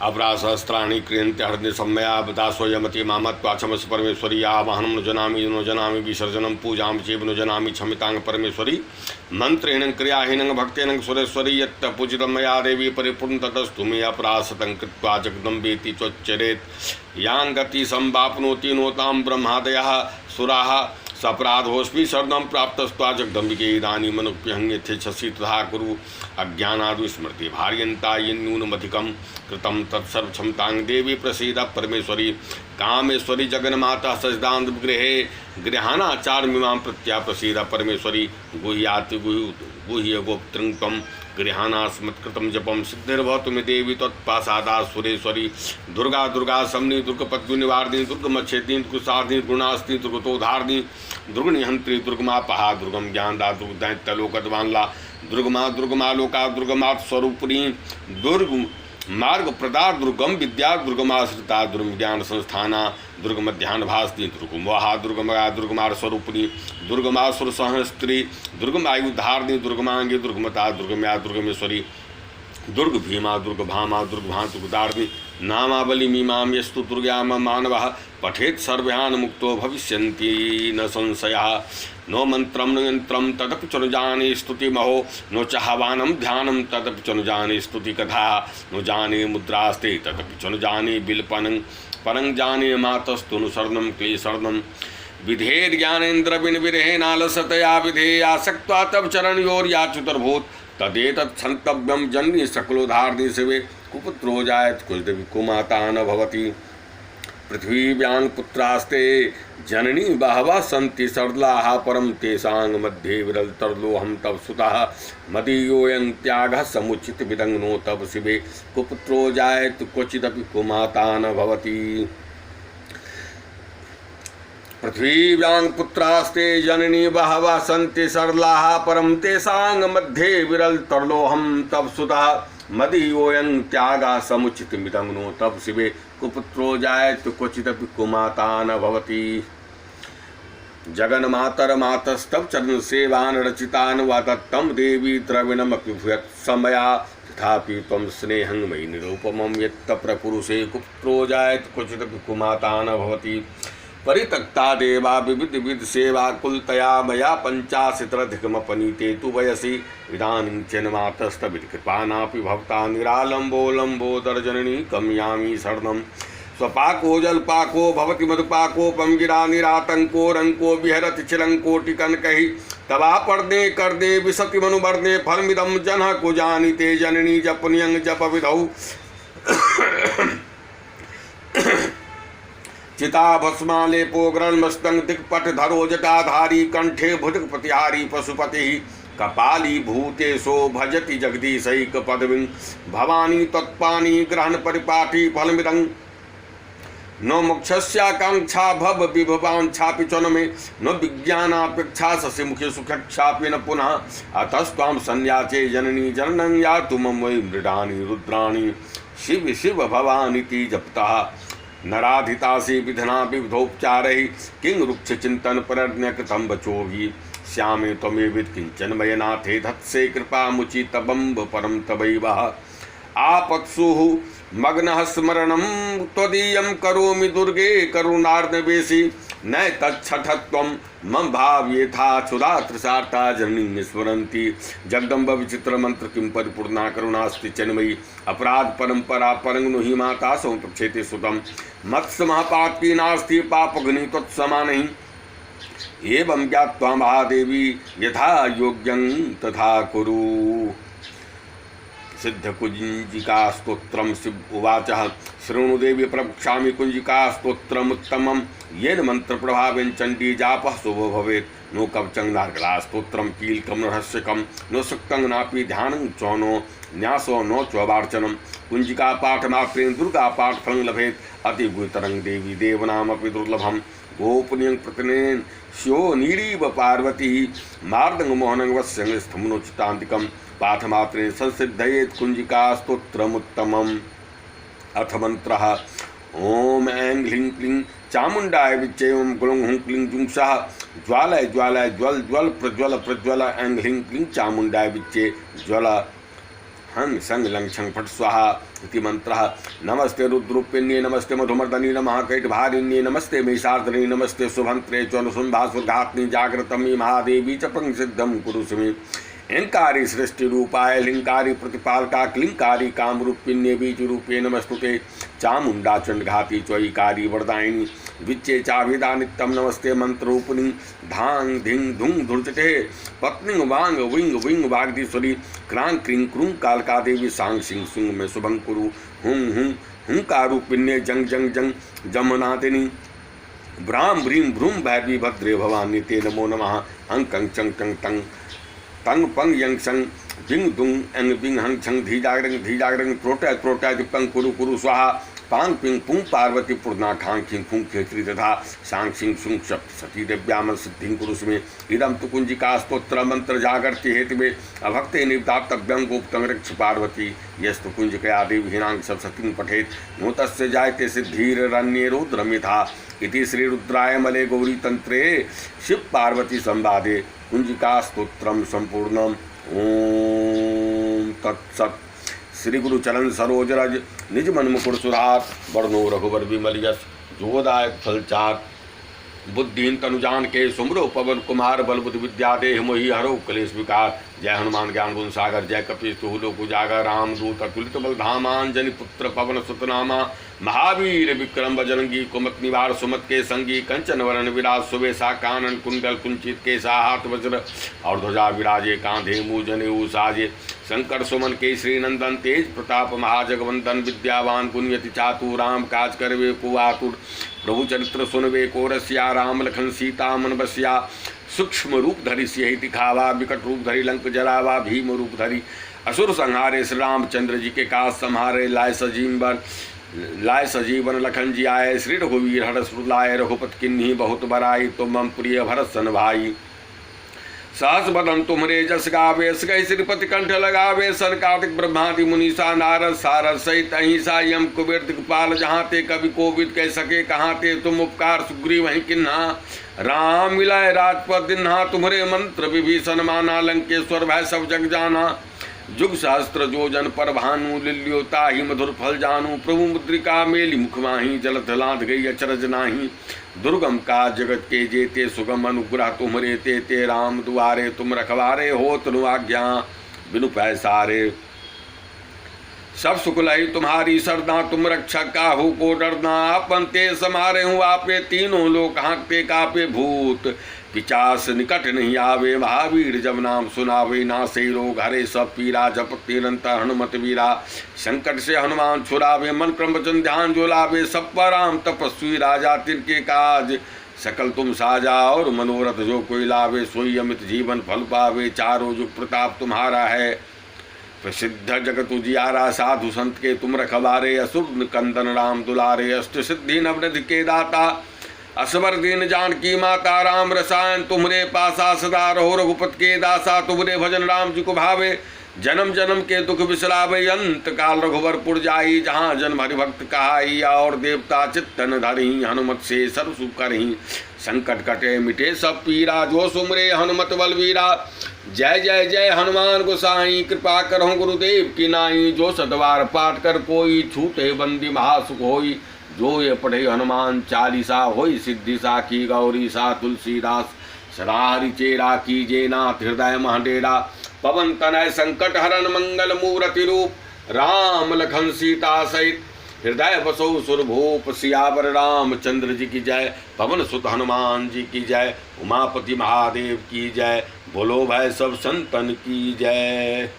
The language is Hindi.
अपरासहस्राणि क्रियन्ते हृदय सम्मया स्वयमति मामत्वाक्षमस परमेश्वरी आवाहनं नो जनामि विसर्जनं पूजां चैव नो जनामि क्षमितां परमेश्वरी मंत्रेण क्रियाहीनं भक्तेन सुरेश्वरी यत् पूजितं मया देवी परिपूर्ण ततस्तु मे अपरासतं कृत्वा जगदम्बेति त्वच्चरेत् यां गति संवाप्नोति नोतां ब्रह्मादयः सुराः सपराधोस्मि शरणं प्राप्तस्त्वा जगदम्बिके इदानीं मनुप्यहङ्यथेच्छसि तथा कुरु अज्ञानादुस्मृति भार्यन्ता यन्यूनमधिकं कृतं तत्सर्वक्षमतां देवी प्रसीद परमेश्वरी कामेश्वरी जगन्माता सजदान्त गृहे गृहानाचारमिमां प्रत्या प्रसीद परमेश्वरी गुह्याति गुह्य गोप्त्रं त्वं गृहानास्मत्कृतं जपं सिद्धिर्भवतु मे देवी त्वत्पासादा सुरेश्वरी दुर्गा दुर्गा समनी दुर्गपद्मिनिवारिणी दुर्गमच्छेदिनी दुर्गसाधिनी गुणास्ति दुर्गतोधारिणी दुर्गनिहंत्री दुर्गमापहा दुर्गम ज्ञानदा दुर्गदैत्यलोकद्वांला दुर्गमा दुर्गमा लोका दुर्गमा स्वरूपिणी दुर्ग मार्ग प्रदा दुर्गम विद्या दुर्गमाश्रिता दुर्गम ज्ञान संस्थाना दुर्गमध्यान भास्ती दुर्गमहा दुर्गमया दुर्गमार स्वरूपिणी दुर्गमासुर सहस्त्री दुर्गमायुधारिणी दुर्गमांगी दुर्गमता दुर्गमया दुर्गमेश्वरी दुर्ग भीमा दुर्ग भामा दुर्गभा दुर्गदारिणी नामावली मीमां यस्तु दुर्ग्याम मानवः पठेत् सर्वयान मुक्तो भविष्यन्ति न संशयः नो मंत्रं न यंत्रं तदपि च न जाने स्तुति महो नो चाहवानं ध्यानं तदपि च न जाने स्तुति कथा नो जाने मुद्रास्ते तदपि च न जाने बिल्पनं परं जाने मातस्तु नु शरणं क्लेशरणं विधेर ज्ञानेन्द्र बिन विरहेनालसतया विधेयासक्त्वा तब चरणयोर्याच्युतर्भूत तदेतत् क्षन्तव्यं जननी सकलोधारणी शिवे कुपुत्रो जायत कुजदेवी कुमाता न भवति पृथ्वीव्यां पुत्रास्ते जननी बहवः सन्ति सरलाः परं तेषां मध्ये विरलतरलोऽहं तव सुतः मदीयोऽयं त्यागः समुचित विदग्नो तव शिवे कुपुत्रो जायत क्वचिदपि कुमाता न भवति पृथ्वीव्यां पुत्रास्ते जननी बहवः सन्ति सरलाः परं तेषां मध्ये विरलतरलोऽहं तव सुतः मदीयोऽयं त्यागः समुचितमिदग्नो तव शिवे कुपुत्रो जायत क्वचिदपि कुमाता न भवति जगन्मातरमातस्तव चरण सेवान् रचितान् वा दत्तं देवी द्रविणमपि भूयत् समया तथापि त्वं स्नेहं मयि निरूपमं यत् प्रपुरुषे कुपुत्रो जायत क्वचिदपि कुमाता न भवति परित्यक्ता देवा विविध विविध सेवा कुलतया मया पंचाशतधिकमपनीते तु वयसि इदानीं चेन्मातस्तविध कृपानापि भवता निरालम्बोलम्बोदरजननी कमयामि शरणं स्वपाको जलपाको भवति मधुपाकोपम गिरा निरातंको रंको विहरति चिलंकोटिकनकहि तवा पर्दे कर्दे विशति मनुवर्दे फलमिदं जनः को जानीते जननी जपनियं जप विधौ चिता भस्मालेपो ग्रन्मस्तंग दिक्पट धरो जटाधारी कंठे भुजग प्रतिहारी पशुपति कपाली भूतेशो भजति जगदीशैक पदवीं भवानी तत्पानी ग्रहण परिपाठी फलमिदं नो मोक्षस्याकांक्षा भव विभवांछापि च न मे नो विज्ञानापेक्षा शशिमुखे सुखक्षापि न पुनः अतस्त्वां संयाचे जननी जननं यातु मम वै मृडानि रुद्राणि शिव शिव भवानीति जपतः नराधितासी विधना विविधोपचारैः किं रुक्ष चिंतन परज्ञकृतं वचोभिः श्यामे त्वमेविद किंचन मयनाथे धत्से कृपा मुचि तबंब परम तवैव आपत्सुः मग्नः स्मरणं त्वदीयं करोमि दुर्गे करुणार्णवेशि न तच्छठत्वं मम भाव्येथा क्षुधा त्रिसार्ता जननी स्मरन्ति जगदम्ब विचित्र मंत्र किं परिपूर्णा करुणास्ति चन्मयी अपराध परंपरा परंग नुहि माता संप्रक्षेते सुतम मत्स्य महापातकी नास्ति पापघ्नि तत्समानहि एवं ज्ञात्वा महादेवी यथा योग्यं तथा कुरु सिद्ध कुंजिका स्तोत्रम शिव उवाच शृणु देवी प्रवक्ष्यामि कुंजिका स्तोत्रमुत्तमं येन मंत्र प्रभावेन चंडी जापः शुभो भवेत् नो कवचं नार्गला स्तोत्रम कीलकं रहस्यकं नो सुक्तं नापि ध्यानं च नो न्यासो नो चवार्चनम कुंजिका पाठ मात्रेण दुर्गा पाठ फलं लभेत् अति गुरुतरं देवी देवनामपि दुर्लभम गोपनीयं प्रतिनेन श्यो नीरीव पार्वती मार्दंग मोहनं वस्यं स्थमुनोचितान्तिकं पाठमात्रेण संसिद्धयेत् कुंजिका स्तोत्रमुत्तमम् अथ मंत्रः ओम ऐं ह्लीं क्लीं चामुंडाय विच्चे ओम ग्लौं हुं क्लीं जुंसः ज्वालय ज्वालय ज्वल ज्वल प्रज्वल प्रज्वल ऐं ह्लीं क्लीं चामुंडाय विच्चे ज्वल हं संग लंग छंग फट स्वाहा इति मंत्रः। नमस्ते रुद्रूपिण्ये नमस्ते मधुमर्दनी नमः कैटभारिण्ये नमस्ते मेषार्दनी नमस्ते शुभंत्रे च अनुसुंभासुरघात्नि जागृतमी महादेवी च पंसिद्धं कुरुष्मे। अहंकारी सृष्टि रूपाय लिंकारी प्रतिपालका क्लिंकारी कामरूपिण्ये बीजरूपे नमस्तुते। चामुंडा चंडघाती चौईकारी वरदायिनी विच्चे चाभिदा नित्यम नमस्ते मंत्ररूपिणी। धांग धिंग धुंग धुर्चटे पत्नी वांग विंग विंग वागदीश्वरी। क्रांग क्रिंग क्रुंग कालका देवी सांग सिंह सुंग में शुभं कुरु। हुं हुं हुंकारूपिण्ये जंग जंग जंग जमनादिनी। ब्राह्म ब्रीम भ्रूम भैरवी भद्रे भवानी ते नमो नमः। हं कंग चंग टंग टंग तंग पंग यंग संग जिंग दुंग एंग बिंग हंग छंग धीजागरंग प्रोटा प्रोटा पंग कुरु कुरु स्वाहा। पांग पिंग पुंग पार्वती पूर्णा खांग खिंग फुंग खेत्री तथा सांग सिंह सुंग सती दिव्यामन सिद्धिं कुरुष्मे। इदम तु कुंजिका स्तोत्र मंत्र जागर्ति हेतु में अभक्ते निदातव्यं गुप्तं रक्ष पार्वती। यस्तु कुंजिकया देवहीनांग सप्तशतीं पठेत नो तस्य जायते सिद्धिररण्ये रुद्रमिथा। इति श्री रुद्राय मले गौरी तंत्रे शिव पार्वती संवादे कुंजिका स्तोत्रम संपूर्णम। ओम तत्सत। श्री गुरु चरण सरोज रज निज मन मुकुर सुधार। वर्णो रघुवर विमल यश जोदायक फलचार। बुद्धिहीन तनुजान के सुमरो पवन कुमार बल बुद्धि विद्या देह मोहि हरो कलेश विकार। जय हनुमान ज्ञान गुण सागर जय कपीश तुहु लोक उजागर। राम दूत अतुलित बल धामान जनि पुत्र पवन सुत नामा। महावीर विक्रम बजरंगी कुमत निवार सुमत के संगी। कंचन वरण विराज सुवेशा कानन कुंडल कुंचित केसा हाथ वज्र और ध्वजा विराजे कांधे मुँह जनेऊ साजे। शंकर सुमन के श्री नंदन तेज प्रताप महाजगवंदन। विद्यावान गुणयति चातु राम काज करवे को आतुर। प्रभु चरित्र सुनवे को रसिया राम लखन सीता मन बसिया। सूक्ष्म रूप धरि सियहि दिखावा विकट रूप धरि लंक जरावा। भीम रूप धरि असुर संहारे श्री रामचंद्र जी के काज संहारे। लाय सजीवन लखन जी आए। श्री रघुवीर हरष लाए रघुपत किन्हीं बहुत बराई। तुम मम प्रिय भरत सन भाई। सहस बदन तुमरे जस गावे सगै श्रीपति कंठ लगावे। सन कार्तिक ब्रह्मादि मुनीसा नारद सारद सहित अहिंसा यम कुबेर दिक्पाल। जहाँ ते कवि कोविद कह सके कहाँ ते तुम उपकार सुग्रीव वहीं किन्हा। राम मिलाए राजपद दिन्हा तुम्हारे मंत्र विभीषण माना। लंकेश्वर भय सब जग जाना। जुग सहस्त्र जो जन पर भानु लिल्योता ही मधुर फल जानू। प्रभु मुद्रिका मेली मुख माही जलत लाद गई अचरज नाही। दुर्गम का जगत के जेते सुगम अनुग्रह तुम्हारे ते राम दुआरे। तुम रखवारे हो तनु आज्ञा बिनु पैसारे। सब सुख लही तुम्हारी सरदा तुम रक्षक काहू को डरना। अपन ते समारे हूँ आपे तीनों लोक हाँकते कापे भूत पिचास निकट नहीं आवे। महावीर जब नाम सुनावे नासे रोग हरे सब पीरा। जपत निरंतर हनुमत वीरा संकट से हनुमान छुड़ावे। मन क्रम वचन ध्यान जो लावे। सब पर राम तपस्वी राजा तिनके काज सकल तुम साजा। और मनोरथ जो कोई लावे सोई अमित जीवन फल पावे। चारों जुग प्रताप तुम्हारा है प्रसिद्ध जगत उजियारा। साधु संत के तुम रखवारे असुर कंदन राम दुलारे। अष्ट सिद्धि नवनिधि के दाता असवर दीन जानकी माता। राम रसायन तुम्हरे पासा सदा रहो रघुपत के दासा। तुम्हरे भजन राम जी को भावे जन्म जन्म के दुख बिसरावे। अंत काल रघुवर पुर जाई जहाँ जन्म हरिभक्त कहाई। और देवता चित्तन धरही हनुमत से सर्व सुख करही। संकट कटे मिटे सब पीरा जो सुमरे हनुमत बलवीरा। जय जय जय हनुमान गोसाई कृपा करहु गुरुदेव की नाई। जो सतवार पाठ कर कोई छूटे बंदी महासुख होई। जो ये पढ़े हनुमान चालीसा होई सिद्धि सा की गौरी सा। तुलसीदास सदा हरि चेरा कीजे नाथ हृदय महडेरा। पवन तनय संकट हरण मंगल मूर्ति रूप। राम लखन सीता सहित हृदय बसो सुरभूप। सियावर रामचंद्र जी की जय। पवन सुत हनुमान जी की जय। उमापति महादेव की जय। बोलो भाई सब संतन की जय।